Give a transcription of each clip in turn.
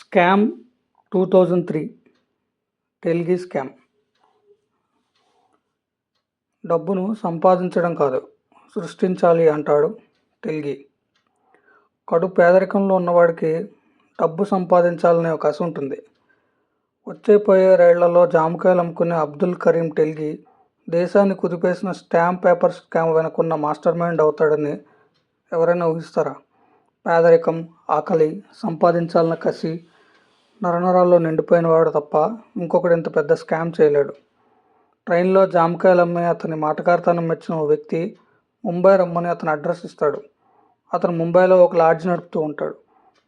Scam 2003 టెల్గి scam. డబ్బును సంపాదించడం కాదు, సృష్టించాలి అంటాడు టెల్గి. కడు పేదరికంలో ఉన్నవాడికి డబ్బు సంపాదించాలనే ఒక ఆశ ఉంటుంది. వచ్చే పోయే రైళ్లలో జామకాయలు అమ్ముకునే అబ్దుల్ కరీం టెల్గి దేశాన్ని కుదిపేసిన స్టాంప్ పేపర్ స్కామ్ వెనుకున్న మాస్టర్ మైండ్ అవుతాడని ఎవరైనా ఊహిస్తారా? పేదరికం, ఆకలి, సంపాదించాలన్న కసి నరనరాల్లో నిండిపోయిన వాడు తప్ప ఇంకొకటి ఇంత పెద్ద స్కామ్ చేయలేడు. ట్రైన్లో జామకాయలు అమ్మే అతని మాటకారితనం మెచ్చిన ఓ వ్యక్తి ముంబై రమ్మని అతని అడ్రస్ ఇస్తాడు. అతను ముంబైలో ఒక లాడ్జ్ నడుపుతూ ఉంటాడు.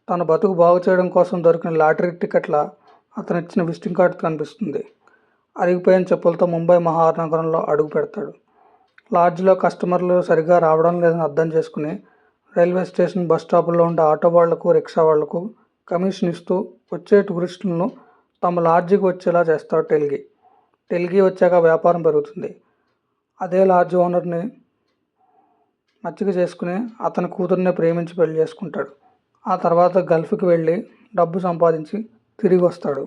తన బతుకు బాగు చేయడం కోసం దొరికిన లాటరీ టికెట్ల అతను ఇచ్చిన విజిటింగ్ కార్డు కనిపిస్తుంది. అరిగిపోయిన చెప్పులతో ముంబై మహానగరంలో అడుగు పెడతాడు. లాడ్జ్లో కస్టమర్లు సరిగా రావడం లేదని అర్థం చేసుకుని రైల్వే స్టేషన్, బస్ స్టాపుల్లో ఉండే ఆటో వాళ్లకు, రిక్షా వాళ్లకు కమిషన్ ఇస్తూ వచ్చే టూరిస్టులను తమ లాడ్జికి వచ్చేలా చేస్తాడు టెల్గి. టెల్గి వచ్చాక వ్యాపారం పెరుగుతుంది. అదే లాడ్జ్ ఓనర్ని మచ్చిక చేసుకుని అతని కూతుర్నే ప్రేమించి పెళ్లి చేసుకుంటాడు. ఆ తర్వాత గల్ఫ్కి వెళ్ళి డబ్బు సంపాదించి తిరిగి వస్తాడు.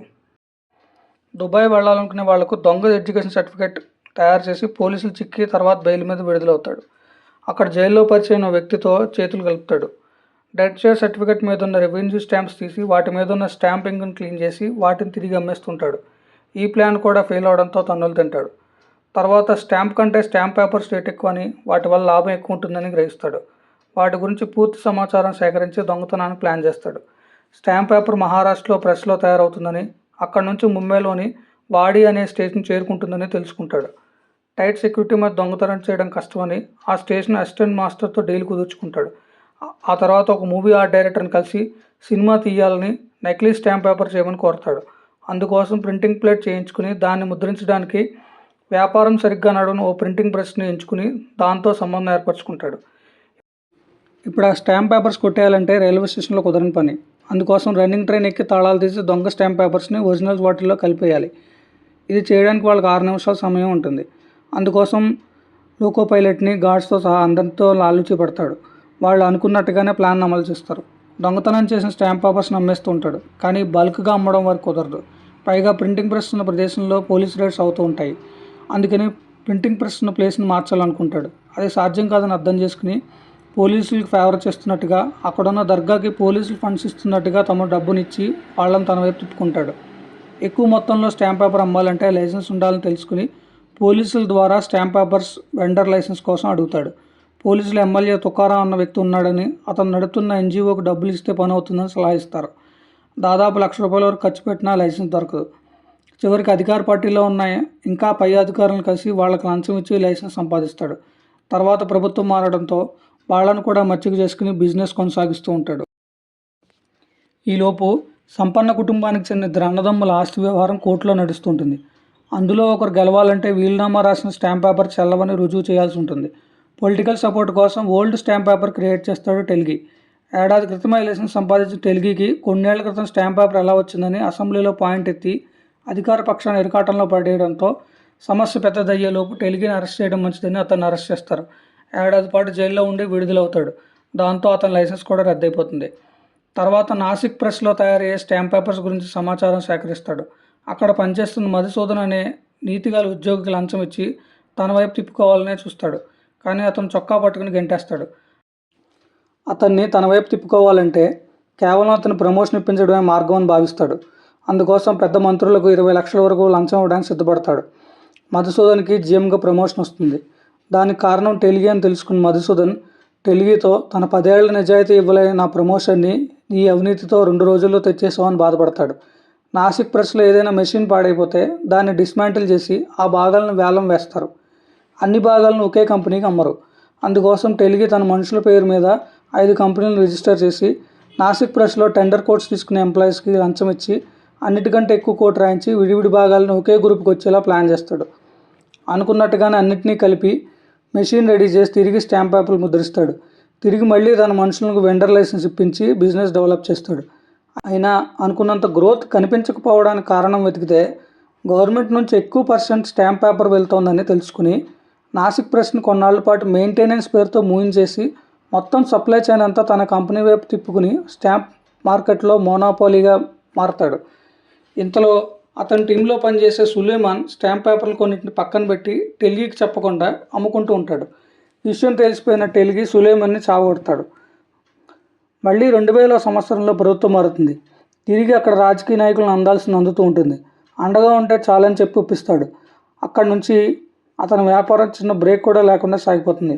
దుబాయ్ వెళ్ళాలనుకునే వాళ్లకు దొంగ ఎడ్యుకేషన్ సర్టిఫికేట్ తయారు చేసి పోలీసులు చిక్కి తర్వాత బెయిల్ మీద విడుదలవుతాడు. అక్కడ జైల్లో పరిచయం వ్యక్తితో చేతులు కలుపుతాడు. డెడ్ షేర్ సర్టిఫికేట్ మీద ఉన్న రెవెన్యూ స్టాంప్స్ తీసి వాటి మీద ఉన్న స్టాంపింగ్ని క్లీన్ చేసి వాటిని తిరిగి అమ్మేస్తుంటాడు. ఈ ప్లాన్ కూడా ఫెయిల్ అవడంతో తన్నులు తింటాడు. తర్వాత స్టాంప్ కంటే స్టాంప్ పేపర్స్ రేట్ ఎక్కువ అని, వాటి వల్ల లాభం ఎక్కువ ఉంటుందని గ్రహిస్తాడు. వాటి గురించి పూర్తి సమాచారం సేకరించి దొంగతనాన్ని ప్లాన్ చేస్తాడు. స్టాంప్ పేపర్ మహారాష్ట్రలో ప్రెస్లో తయారవుతుందని, అక్కడి నుంచి ముంబైలోని వాడి అనే స్టేషన్ చేరుకుంటుందని తెలుసుకుంటాడు. టైట్ సెక్యూరిటీ మీద దొంగతనం చేయడం కష్టమని ఆ స్టేషన్ అసిస్టెంట్ మాస్టర్తో డీల్ కుదుర్చుకుంటాడు. ఆ తర్వాత ఒక మూవీ ఆర్ట్ డైరెక్టర్ని కలిసి సినిమా తీయాలని నకిలీ స్టాంప్ పేపర్ చేయమని కోరతాడు. అందుకోసం ప్రింటింగ్ ప్లేట్ చేయించుకుని దాన్ని ముద్రించడానికి వ్యాపారం సరిగ్గా నడవని ఓ ప్రింటింగ్ ప్రెస్ని ఎంచుకుని దాంతో సంబంధం ఏర్పరచుకుంటాడు. ఇప్పుడు ఆ స్టాంప్ పేపర్స్ కొట్టేయాలంటే రైల్వే స్టేషన్లో కుదరని పని. అందుకోసం రన్నింగ్ ట్రైన్ ఎక్కి తాళాలు తీసి దొంగ స్టాంప్ పేపర్స్ని ఒరిజినల్ వాటిల్లో కలిపేయాలి. ఇది చేయడానికి వాళ్ళకి 6 నిమిషాల సమయం ఉంటుంది. అందుకోసం లోకో పైలట్ని, గార్డ్స్తో సహా అందరితో లాలూచి పడతాడు. వాళ్ళు అనుకున్నట్టుగానే ప్లాన్ అమలు చేస్తారు. దొంగతనం చేసిన స్టాంప్ పేపర్స్ని అమ్మేస్తూ ఉంటాడు. కానీ బల్క్గా అమ్మడం వరకు కుదరదు. పైగా ప్రింటింగ్ ప్రెస్ ఉన్న ప్రదేశంలో పోలీస్ రైడ్స్ అవుతూ ఉంటాయి. అందుకని ప్రింటింగ్ ప్రెస్ ఉన్న ప్లేస్ని మార్చాలనుకుంటాడు. అది సాధ్యం కాదని అర్థం చేసుకుని పోలీసులకు ఫేవర్ చేస్తున్నట్టుగా, అక్కడున్న దర్గాకి పోలీసులు ఫండ్స్ ఇస్తున్నట్టుగా తమ డబ్బునిచ్చి వాళ్ళని తన వైపు తిప్పుకుంటాడు. ఎక్కువ మొత్తంలో స్టాంప్ పేపర్ అమ్మాలంటే లైసెన్స్ ఉండాలని తెలుసుకుని పోలీసుల ద్వారా స్టాంప్ పేపర్స్ వెండర్ లైసెన్స్ కోసం అడుగుతాడు. పోలీసులు ఎమ్మెల్యే తుకారాం అన్న వ్యక్తి ఉన్నాడని, అతను నడుపుతున్న ఎన్జిఓకి డబ్బులు ఇస్తే పని అవుతుందని సలహా ఇస్తారు. దాదాపు ₹1,00,000 వరకు ఖర్చు పెట్టినా లైసెన్స్ దొరకదు. చివరికి అధికార పార్టీలో ఉన్న ఇంకా పై అధికారులను కలిసి వాళ్ళకి లంచం ఇచ్చి లైసెన్స్ సంపాదిస్తాడు. తర్వాత ప్రభుత్వం మారడంతో వాళ్ళను కూడా మచ్చిక చేసుకుని బిజినెస్ కొనసాగిస్తూ ఉంటాడు. ఈలోపు సంపన్న కుటుంబానికి చెందిన 2 అన్నదమ్ముల ఆస్తి వ్యవహారం కోర్టులో నడుస్తుంటుంది. అందులో ఒకరు గెలవాలంటే వీలునామా రాసిన స్టాంప్ పేపర్ చెల్లవని రుజువు చేయాల్సి ఉంటుంది. పొలిటికల్ సపోర్ట్ కోసం ఓల్డ్ స్టాంప్ పేపర్ క్రియేట్ చేస్తాడు టెల్గి. ఏడాది క్రితమే లైసెన్స్ సంపాదించిన టెల్గికి కొన్నేళ్ల క్రితం స్టాంప్ పేపర్ ఎలా వచ్చిందని అసెంబ్లీలో పాయింట్ ఎత్తి అధికార పక్షాన్ని ఇరకాటంలో పడేయడంతో సమస్య పెద్దదయ్యేలోపు టెల్గిని అరెస్ట్ చేయడం మంచిదని అతన్ని అరెస్ట్ చేస్తారు. ఏడాది పాటు జైల్లో ఉండి విడుదలవుతాడు. దాంతో అతని లైసెన్స్ కూడా రద్దయిపోతుంది. తర్వాత నాసిక్ ప్రెస్లో తయారయ్యే స్టాంప్ పేపర్స్ గురించి సమాచారం సేకరిస్తాడు. అక్కడ పనిచేస్తున్న మధుసూదన్ అనే నీతిగల ఉద్యోగికి లంచం ఇచ్చి తన వైపు తిప్పుకోవాలనే చూస్తాడు. కానీ అతను చొక్కా పట్టుకుని గెంటేస్తాడు. అతన్ని తన వైపు తిప్పుకోవాలంటే కేవలం అతను ప్రమోషన్ ఇప్పించడమే మార్గం అని భావిస్తాడు. అందుకోసం పెద్ద మంత్రులకు 20 లక్షల వరకు లంచం ఇవ్వడానికి సిద్ధపడతాడు. మధుసూదన్కి జీఎంగా ప్రమోషన్ వస్తుంది. దానికి కారణం టెల్గి అని తెలుసుకున్న మధుసూదన్ టెల్గితో తన 10 ఏళ్ల నిజాయితీ ఇవ్వలేని నా ప్రమోషన్ని ఈ అవినీతితో 2 రోజుల్లో తెచ్చేసామని బాధపడతాడు. నాసిక్ ప్రెస్లో ఏదైనా మెషిన్ పాడైపోతే దాన్ని డిస్మాంటిల్ చేసి ఆ భాగాలను వేలం వేస్తారు. అన్ని భాగాలను ఒకే కంపెనీకి అమ్మరు. అందుకోసం టెల్గి తన మనుషుల పేరు మీద 5 కంపెనీలను రిజిస్టర్ చేసి నాసిక్ ప్రెస్లో టెండర్ కోట్స్ తీసుకునే ఎంప్లాయీస్కి లంచం ఇచ్చి అన్నిటికంటే ఎక్కువ కోట్ రాయించి విడివిడి భాగాలను ఒకే గ్రూప్కి వచ్చేలా ప్లాన్ చేస్తాడు. అనుకున్నట్టుగానే అన్నిటినీ కలిపి మెషిన్ రెడీ చేసి తిరిగి స్టాంప్ పేపర్లు ముద్రిస్తాడు. తిరిగి మళ్ళీ తన మనుషులకు వెండర్ లైసెన్స్ ఇప్పించి బిజినెస్ డెవలప్ చేస్తాడు. అయినా అనుకున్నంత గ్రోత్ కనిపించకపోవడానికి కారణం వెతికితే గవర్నమెంట్ నుంచి ఎక్కువ % స్టాంప్ పేపర్ వెళ్తోందని తెలుసుకుని నాసిక్ ప్రెస్ని కొన్నాళ్ల పాటు మెయింటెనెన్స్ పేరుతో మూయించేసి మొత్తం సప్లై చైన్ అంతా తన కంపెనీ వైపు తిప్పుకుని స్టాంప్ మార్కెట్లో మోనోపోలీగా మారతాడు. ఇంతలో అతని టీంలో పనిచేసే సులేమాన్ స్టాంప్ పేపర్లు కొన్నింటిని పక్కన పెట్టి టెల్గీకి చెప్పకుండా అమ్ముకుంటూ ఉంటాడు. విషయం తెలిసిపోయిన టెల్గీ సులేమాన్ని చావగొడతాడు. మళ్ళీ 2000 సంవత్సరంలో ప్రభుత్వం మారుతుంది. తిరిగి అక్కడ రాజకీయ నాయకులను అందాల్సింది అందుతూ ఉంటుంది. అండగా ఉంటే చాలని చెప్పి ఒప్పిస్తాడు. అక్కడి నుంచి అతని వ్యాపారం చిన్న బ్రేక్ కూడా లేకుండా సాగిపోతుంది.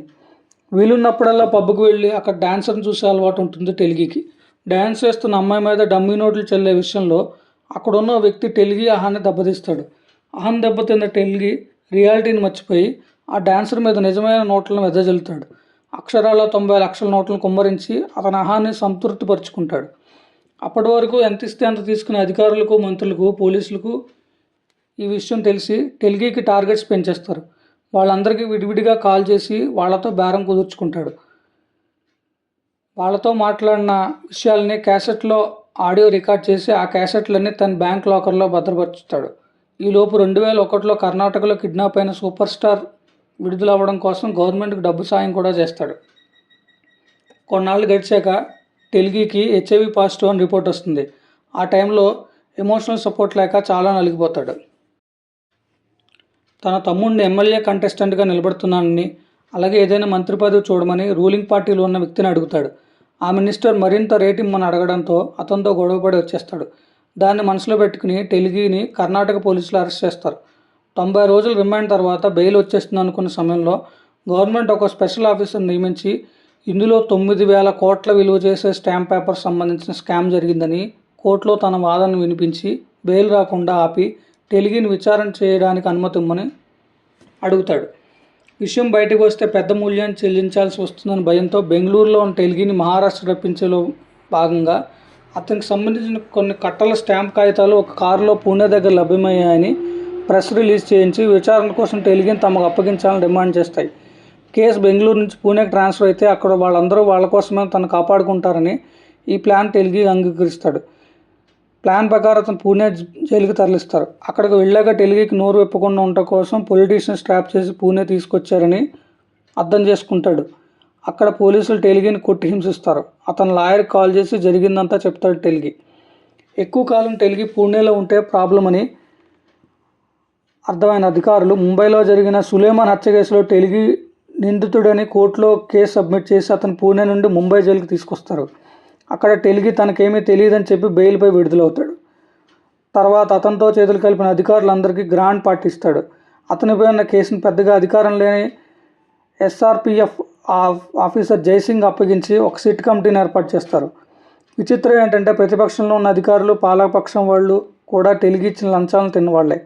వీలున్నప్పుడల్లా పబ్కి వెళ్ళి అక్కడ డాన్సర్ని చూసే అలవాటు ఉంటుంది టెల్గీకి. డ్యాన్స్ చేస్తున్న అమ్మాయి మీద డమ్మీ నోట్లు చెల్లే విషయంలో అక్కడున్న వ్యక్తి టెల్గీ అహాన్ని దెబ్బతీస్తాడు. అహం దెబ్బతిన్న టెల్గీ రియాలిటీని మర్చిపోయి ఆ డాన్సర్ మీద నిజమైన నోట్లను వెదజల్లుతాడు. అక్షరాల 90 లక్షల నోట్లను కుమ్మరించి అతని అహాన్ని సంతృప్తిపరుచుకుంటాడు. అప్పటి వరకు ఎంత ఇస్తే అంత తీసుకునే అధికారులకు, మంత్రులకు, పోలీసులకు ఈ విషయం తెలిసి టెల్గీకి టార్గెట్స్ పెంచేస్తారు. వాళ్ళందరికీ విడివిడిగా కాల్ చేసి వాళ్ళతో బేరం కుదుర్చుకుంటాడు. వాళ్ళతో మాట్లాడిన విషయాలని క్యాసెట్లో ఆడియో రికార్డ్ చేసి ఆ క్యాసెట్లన్నీ తన బ్యాంక్ లాకర్లో భద్రపరుచుతాడు. ఈలోపు 2001లో కర్ణాటకలో కిడ్నాప్ అయిన సూపర్ స్టార్ విడుదలవ్వడం కోసం గవర్నమెంట్కి డబ్బు సాయం కూడా చేస్తాడు. కొన్నాళ్ళు గడిచాక టెల్గీకి HIV పాజిటివ్ అని రిపోర్ట్ వస్తుంది. ఆ టైంలో ఎమోషనల్ సపోర్ట్ లేక చాలా నలిగిపోతాడు. తన తమ్ముడిని ఎమ్మెల్యే కంటెస్టెంట్గా నిలబడుతున్నానని, అలాగే ఏదైనా మంత్రి పదవి చూడమని రూలింగ్ పార్టీలో ఉన్న వ్యక్తిని అడుగుతాడు. ఆ మినిస్టర్ మరింత రేట్ ఇమ్మని అడగడంతో అతనితో గొడవపడి వచ్చేస్తాడు. దాన్ని మనసులో పెట్టుకుని టెల్గీని కర్ణాటక పోలీసులు అరెస్ట్ చేస్తారు. 90 రోజులు రిమాండ్ తర్వాత బెయిల్ వచ్చేస్తుంది అనుకున్న సమయంలో గవర్నమెంట్ ఒక స్పెషల్ ఆఫీసర్ నియమించి ఇందులో 9,000 కోట్ల విలువ చేసే స్టాంప్ పేపర్ సంబంధించిన స్కామ్ జరిగిందని కోర్టులో తన వాదనను వినిపించి బెయిల్ రాకుండా ఆపి టెల్గీని విచారణ చేయడానికి అనుమతి ఇమ్మని అడుగుతాడు. విషయం బయటకు వస్తే పెద్ద మూల్యాన్ని చెల్లించాల్సి వస్తుందని భయంతో బెంగళూరులో ఉన్న టెల్గీని మహారాష్ట్ర రప్పించేలో భాగంగా అతనికి సంబంధించిన కొన్ని కట్టల స్టాంప్ కాగితాలు ఒక కారులో పూణే దగ్గర లభ్యమయ్యాయని ప్రెస్ రిలీజ్ చేయించి విచారణ కోసం టెల్గీని తమకు అప్పగించాలని డిమాండ్ చేస్తాయి. కేసు బెంగళూరు నుంచి పూణేకి ట్రాన్స్ఫర్ అయితే అక్కడ వాళ్ళందరూ వాళ్ళ కోసమే తను కాపాడుకుంటారని ఈ ప్లాన్ టెల్గీ అంగీకరిస్తాడు. ప్లాన్ ప్రకారం అతను పూణే జైలుకి తరలిస్తారు. అక్కడికి వెళ్ళాక టెల్గీకి నోరు విప్పకుండా ఉండటం కోసం పొలిటీషియన్స్ ట్రాప్ చేసి పూణే తీసుకొచ్చారని అర్థం చేసుకుంటాడు. అక్కడ పోలీసులు టెల్గీని కొట్టి హింసిస్తారు. అతను లాయర్కి కాల్ చేసి జరిగిందంతా చెప్తాడు టెల్గీ. ఎక్కువ కాలం టెల్గీ పూణేలో ఉంటే ప్రాబ్లం అని అర్థమైన అధికారులు ముంబైలో జరిగిన సులేమాన్ హత్య కేసులో టెల్గీ నిందితుడని కోర్టులో కేసు సబ్మిట్ చేసి అతను పూణే నుండి ముంబై జైలుకి తీసుకొస్తారు. అక్కడ టెల్గీ తనకేమీ తెలియదని చెప్పి బెయిల్పై విడుదలవుతాడు. తర్వాత అతనితో చేతులు కలిపిన అధికారులందరికీ గ్రాండ్ పార్టీ ఇస్తాడు. అతనిపై ఉన్న కేసును పెద్దగా అధికారం లేని SRPF ఆఫీసర్ జైసింగ్ అప్పగించి ఒక సిట్ కమిటీని ఏర్పాటు చేస్తారు. విచిత్రం ఏంటంటే ప్రతిపక్షంలో ఉన్న అధికారులు, పాలకపక్షం వాళ్ళు కూడా టెల్గీ ఇచ్చిన లంచాలను తిన్నవాళ్లే.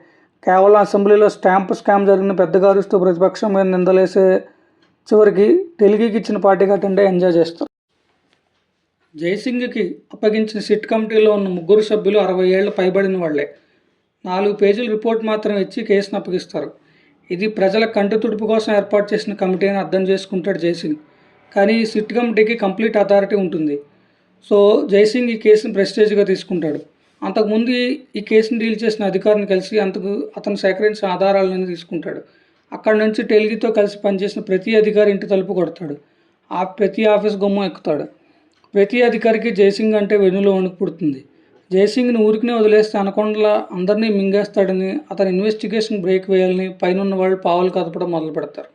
కేవలం అసెంబ్లీలో స్టాంప్ స్కామ్ జరిగిన పెద్దగా అరుస్తూ ప్రతిపక్షం మీద నిందలేసే చివరికి టెల్గీకి ఇచ్చిన పార్టీ కంటే ఎంజాయ్ చేస్తారు. జైసింగ్కి అప్పగించిన సిట్ కమిటీలో ఉన్న 3 సభ్యులు 60 ఏళ్ల పైబడిన వాళ్లే. 4 పేజీల రిపోర్ట్ మాత్రం ఇచ్చి కేసును అప్పగిస్తారు. ఇది ప్రజల కంటి తుడుపు కోసం ఏర్పాటు చేసిన కమిటీ అని అర్థం చేసుకుంటాడు జైసింగ్. కానీ ఈ సిట్ కమిటీకి కంప్లీట్ అథారిటీ ఉంటుంది. సో జైసింగ్ ఈ కేసును ప్రెస్టేజ్గా తీసుకుంటాడు. అంతకుముందు ఈ కేసును డీల్ చేసిన అధికారిని కలిసి అతను సేకరించిన ఆధారాలను తీసుకుంటాడు. అక్కడి నుంచి టెల్గీతో కలిసి పనిచేసిన ప్రతి అధికారి ఇంటి తలుపు కొడతాడు. ప్రతి ఆఫీస్ గుమ్మం ఎక్కుతాడు. ప్రతి అధికారికి జైసింగ్ అంటే వెన్నులో వణుకు పుడుతుంది. జైసింగ్ని ఊరికినే వదిలేస్తే అనకొండలా అందరినీ మింగేస్తాడని, అతని ఇన్వెస్టిగేషన్ బ్రేక్ వేయాలని పైనున్న వాళ్ళు పావులు కదపడం మొదలు పెడతారు.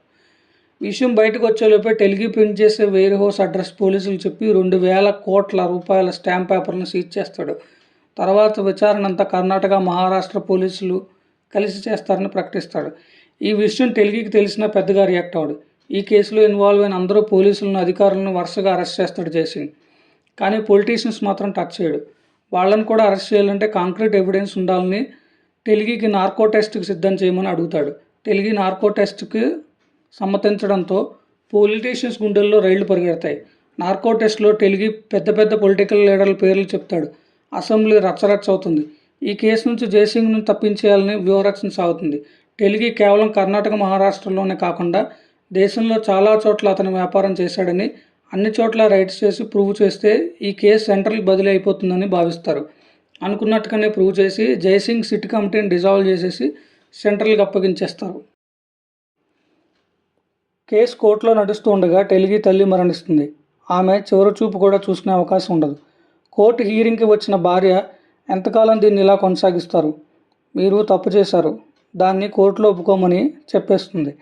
విషయం బయటకు వచ్చేలోపే టెల్గీ ప్రింట్ చేసే వేర్ హౌస్ అడ్రస్ పోలీసులు చెప్పి 2,000 కోట్ల రూపాయల స్టాంప్ పేపర్లను సీజ్ చేస్తాడు. తర్వాత విచారణ అంతా కర్ణాటక, మహారాష్ట్ర పోలీసులు కలిసి చేస్తారని ప్రకటిస్తాడు. ఈ విషయం టెల్గీకి తెలిసినా పెద్దగా రియాక్ట్ అవ్వడు. ఈ కేసులో ఇన్వాల్వ్ అయిన అందరూ పోలీసులను, అధికారులను వరుసగా అరెస్ట్ చేస్తాడు జైసింగ్. కానీ పొలిటీషియన్స్ మాత్రం టచ్ చేయడు. వాళ్ళని కూడా అరెస్ట్ చేయాలంటే కాంక్రీట్ ఎవిడెన్స్ ఉండాలని టెల్గీకి నార్కో టెస్ట్కి సిద్ధం చేయమని అడుగుతాడు. టెల్గీ నార్కో టెస్ట్కి సమ్మతించడంతో పొలిటీషియన్స్ గుండెల్లో రైళ్లు పరిగెడతాయి. నార్కో టెస్ట్లో టెల్గీ పెద్ద పెద్ద పొలిటికల్ లీడర్ల పేర్లు చెప్తాడు. అసెంబ్లీ రచ్చరచ్చ అవుతుంది. ఈ కేసు నుంచి జైసింగ్ను తప్పించేయాలని వ్యూహరచన సాగుతుంది. టెల్గీ కేవలం కర్ణాటక, మహారాష్ట్రలోనే కాకుండా దేశంలో చాలా చోట్ల అతను వ్యాపారం చేశాడని, అన్ని చోట్ల రైట్స్ చేసి ప్రూవ్ చేస్తే ఈ కేసు సెంట్రల్కి బదిలీ అయిపోతుందని భావిస్తారు. అనుకున్నట్టుగానే ప్రూవ్ చేసి జైసింగ్ సిట్ కమిటీని డిజాల్వ్ చేసేసి సెంట్రల్కి అప్పగించేస్తారు. కేసు కోర్టులో నడుస్తూ ఉండగా టెల్గీ తల్లి మరణిస్తుంది. ఆమె చివరి చూపు కూడా చూసుకునే అవకాశం ఉండదు. కోర్టు హీరింగ్కి వచ్చిన భార్య ఎంతకాలం దీన్ని ఇలా కొనసాగిస్తారు? మీరు తప్పు చేశారు, దాన్ని కోర్టులో ఒప్పుకోమని చెప్పేస్తుంది.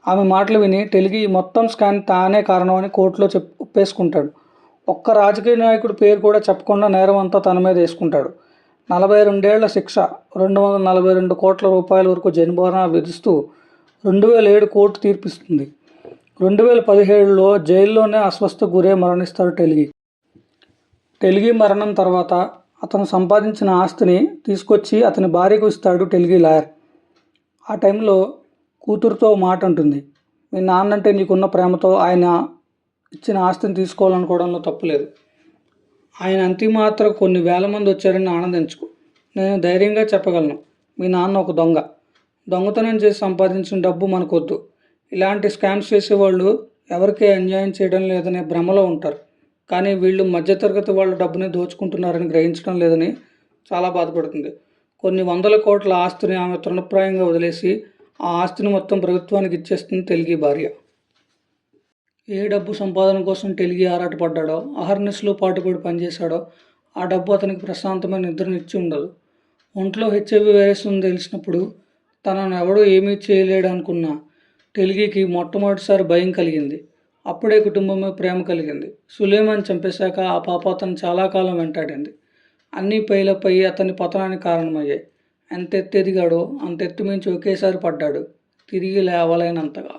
ఆమె మాటలు విని టెలిగి ఈ మొత్తం స్కామ్ తానే కారణమని కోర్టులో ఒప్పేసుకుంటాడు. ఒక్క రాజకీయ నాయకుడి పేరు కూడా చెప్పకుండా నేరం అంతా తన మీద వేసుకుంటాడు. 42 ఏళ్ల శిక్ష, 242 కోట్ల రూపాయల వరకు జరిమానా విధిస్తూ 2007 కోర్టు తీర్పిస్తుంది. 2017లో జైల్లోనే అస్వస్థకు గురై మరణిస్తాడు టెలిగి. టెలిగి మరణం తర్వాత అతను సంపాదించిన ఆస్తిని తీసుకొచ్చి అతని భార్యకు ఇస్తాడు టెలిగి లాయర్. ఆ టైంలో కూతురుతో మాట అంటుంది, మీ నాన్నంటే నీకున్న ప్రేమతో ఆయన ఇచ్చిన ఆస్తిని తీసుకోవాలనుకోవడంలో తప్పులేదు. ఆయన అంతిమాత్ర కొన్ని వేల మంది వచ్చారని ఆనందించుకో. నేను ధైర్యంగా చెప్పగలను, మీ నాన్న ఒక దొంగ. దొంగతనం చేసి సంపాదించిన డబ్బు మనకొద్దు. ఇలాంటి స్కామ్స్ చేసేవాళ్ళు ఎవరికీ అన్యాయం చేయడం లేదనే భ్రమలో ఉంటారు. కానీ వీళ్ళు మధ్యతరగతి వాళ్ళ డబ్బుని దోచుకుంటున్నారని గ్రహించడం లేదని చాలా బాధపడుతుంది. కొన్ని వందల కోట్ల ఆస్తిని ఆమె తృణప్రాయంగా వదిలేసి ఆ ఆస్తిని మొత్తం ప్రభుత్వానికి ఇచ్చేస్తుంది టెలిగి భార్య. ఏ డబ్బు సంపాదన కోసం టెలిగి ఆరాటపడ్డాడో, అహర్నిశలు పాటుపడి పనిచేశాడో ఆ డబ్బు అతనికి ప్రశాంతమైన నిద్రనిచ్చి ఉండదు. ఒంట్లో హెచ్ఐవి వైరస్ ఉందని తెలిసినప్పుడు తనను ఎవడూ ఏమీ చేయలేడు అనుకున్న టెలిగికి మొట్టమొదటిసారి భయం కలిగింది. అప్పుడే కుటుంబమే ప్రేమ కలిగింది. సులేమాన్ చంపేశాక ఆ పాప అతను చాలా కాలం వెంటాడింది. అన్నీ పైలపై అతని పతనానికి కారణమయ్యాయి. ఎంత ఎత్తు ఎదిగాడో అంత ఎత్తు మించి ఒకేసారి పడ్డాడు, తిరిగి లేవలేనంతగా.